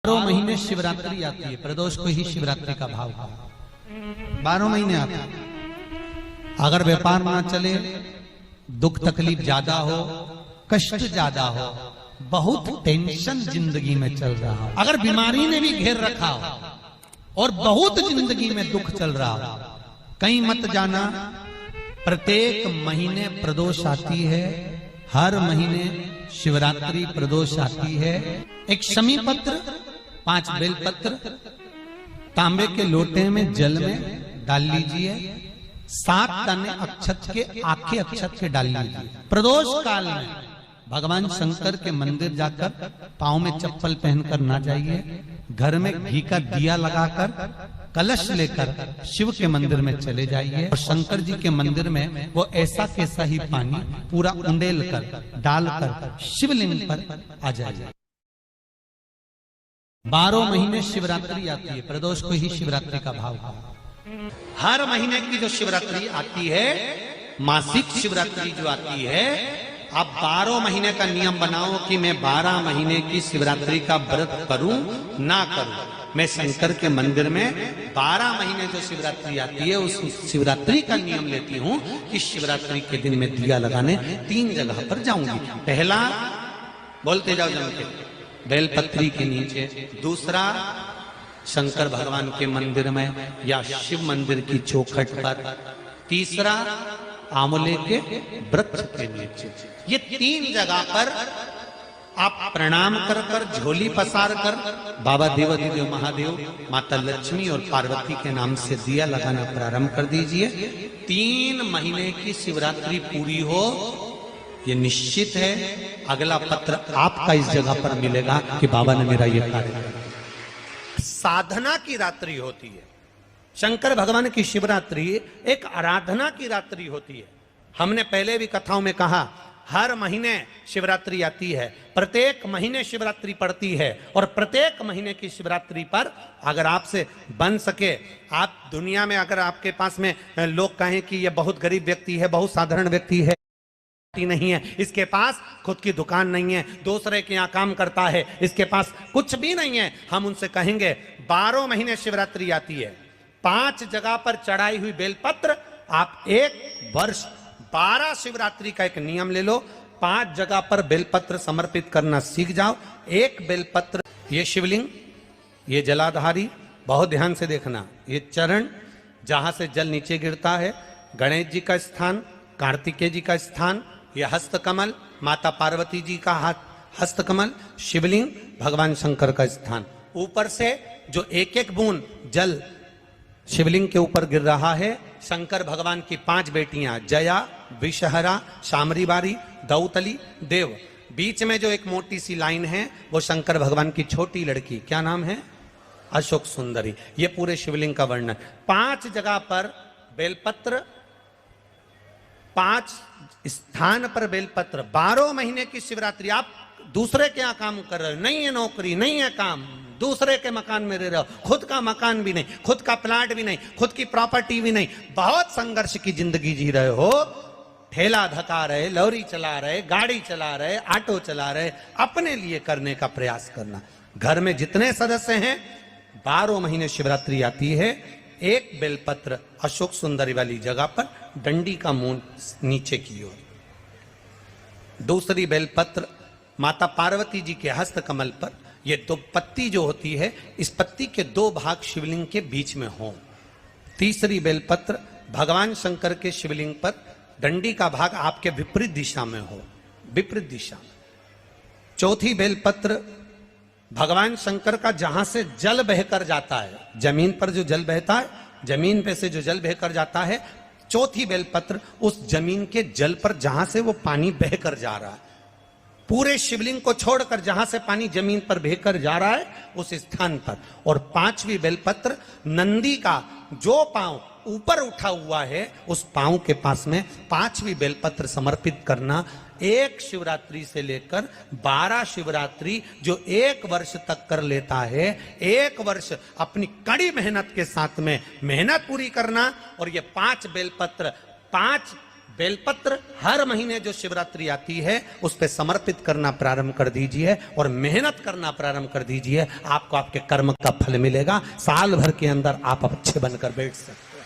12 महीने शिवरात्रि आती है, प्रदोष को ही शिवरात्रि का भाव है। 12 महीने आते हैं। अगर व्यापार ना चले, दुख तकलीफ ज्यादा हो, कष्ट ज्यादा हो, बहुत टेंशन जिंदगी में चल रहा हो, अगर बीमारी ने भी घेर रखा हो और बहुत जिंदगी में दुख चल रहा हो, कहीं मत जाना। प्रत्येक महीने प्रदोष आती है, हर महीने शिवरात्रि प्रदोष आती है। एक शमी पत्र, 5 बेलपत्र तांबे के लोटे में जल में डाल लीजिए, 7 दाने अक्षत के, आखे अक्षत के डाल लीजिए। प्रदोष काल में भगवान शंकर के मंदिर जाकर पांव में चप्पल पहनकर ना जाइए, घर में घी का दिया लगाकर कलश लेकर शिव के मंदिर में चले जाइए और शंकर जी के मंदिर में वो ऐसा कैसा ही पानी पूरा उंडेल कर डालकर शिवलिंग पर आ जाइए। 12 महीने शिवरात्रि आती है, प्रदोष को ही शिवरात्रि का भाव है। हर महीने की जो शिवरात्रि आती है, मासिक शिवरात्रि जो आती है, आप 12 महीने का नियम बनाओ कि मैं 12 महीने की शिवरात्रि का व्रत करूं ना करूं। मैं शंकर के मंदिर में 12 महीने जो शिवरात्रि आती है, उस शिवरात्रि का नियम लेती हूं कि शिवरात्रि के दिन मैं दिया लगाने 3 जगह पर जाऊंगी। पहला, बोलते जाओ जम के, बेलपत्री के नीचे। दूसरा, शंकर भगवान के मंदिर में या शिव मंदिर की चौखट पर। तीसरा, आंवले के वृक्ष के नीचे। ये 3 जगह पर आप प्रणाम कर कर, झोली पसार कर बाबा देवाधिदेव महादेव, माता लक्ष्मी और पार्वती के नाम से दिया लगाना प्रारंभ कर दीजिए। 3 महीने की शिवरात्रि पूरी हो, ये निश्चित है अगला पत्र आपका इस जगह पर मिलेगा कि बाबा ने मेरा ये कार्य किया। साधना की रात्रि होती है, शंकर भगवान की शिवरात्रि एक आराधना की रात्रि होती है। हमने पहले भी कथाओं में कहा, हर महीने शिवरात्रि आती है, प्रत्येक महीने शिवरात्रि पड़ती है और प्रत्येक महीने की शिवरात्रि पर अगर आपसे बन सके, आप दुनिया में अगर आपके पास में लोग कहें कि ये बहुत गरीब व्यक्ति है, बहुत साधारण व्यक्ति है, नहीं है, इसके पास खुद की दुकान नहीं है, दूसरे के यहाँ काम करता है, इसके पास कुछ भी नहीं है, हम उनसे कहेंगे 12 महीने शिवरात्रि आती है, 5 जगह पर चढ़ाई हुई बेलपत्र, आप 1 वर्ष 12 शिवरात्रि का एक नियम ले लो, 5 जगह पर बेलपत्र समर्पित करना सीख जाओ। 1 बेलपत्र, ये शिवलिंग, ये जलाधारी, बहुत ध्यान से देखना, ये चरण जहां से जल नीचे गिरता है, गणेश जी का स्थान, कार्तिकेय जी का स्थान, ये हस्तकमल, माता पार्वती जी का हस्तकमल, शिवलिंग, भगवान शंकर का स्थान। ऊपर से जो एक एक बूंद जल शिवलिंग के ऊपर गिर रहा है, शंकर भगवान की 5 बेटियां, जया, विषहरा, शामरीबारी, दौतली, देव। बीच में जो एक मोटी सी लाइन है, वो शंकर भगवान की छोटी लड़की, क्या नाम है? अशोक सुंदरी। ये पूरे शिवलिंग का वर्णन। 5 जगह पर बेलपत्र, 5 स्थान पर बेलपत्र। 12 महीने की शिवरात्रि। आप दूसरे के यहाँ काम कर रहे हो, नहीं है नौकरी, नहीं है काम, दूसरे के मकान में रह रहे हो, खुद का मकान भी नहीं, खुद का प्लाट भी नहीं, खुद की प्रॉपर्टी भी नहीं, बहुत संघर्ष की जिंदगी जी रहे हो, ठेला धका रहे, लॉरी चला रहे, गाड़ी चला रहे, ऑटो चला रहे, अपने लिए करने का प्रयास करना। घर में जितने सदस्य हैं, 12 महीने शिवरात्रि आती है, 1 बेलपत्र अशोक सुंदरी वाली जगह पर, डंडी का मुंह नीचे की ओर। दूसरी बेलपत्र माता पार्वती जी के हस्त कमल पर। ये 2 पत्ती जो होती है, इस पत्ती के 2 भाग शिवलिंग के बीच में हो। तीसरी बेलपत्र भगवान शंकर के शिवलिंग पर, डंडी का भाग आपके विपरीत दिशा में हो, विपरीत दिशा। चौथी बेलपत्र भगवान शंकर का जहां से जल बहकर जाता है, जमीन पर जो जल बहता है, जमीन पे से जो जल बहकर जाता है, चौथी बेलपत्र उस जमीन के जल पर जहां से वो पानी बहकर जा रहा है, पूरे शिवलिंग को छोड़कर जहां से पानी जमीन पर बहकर जा रहा है, उस स्थान पर। और 5वीं बेलपत्र नंदी का जो पांव ऊपर उठा हुआ है, उस पांव के पास में 5वीं बेलपत्र समर्पित करना। 1 शिवरात्रि से लेकर 12 शिवरात्रि जो 1 वर्ष तक कर लेता है, 1 वर्ष अपनी कड़ी मेहनत के साथ में मेहनत पूरी करना। और ये 5 बेलपत्र, 5 बेलपत्र हर महीने जो शिवरात्रि आती है उस पे समर्पित करना प्रारंभ कर दीजिए और मेहनत करना प्रारंभ कर दीजिए। आपको आपके कर्म का फल मिलेगा। साल भर के अंदर आप अच्छे बनकर बैठ सकते हैं।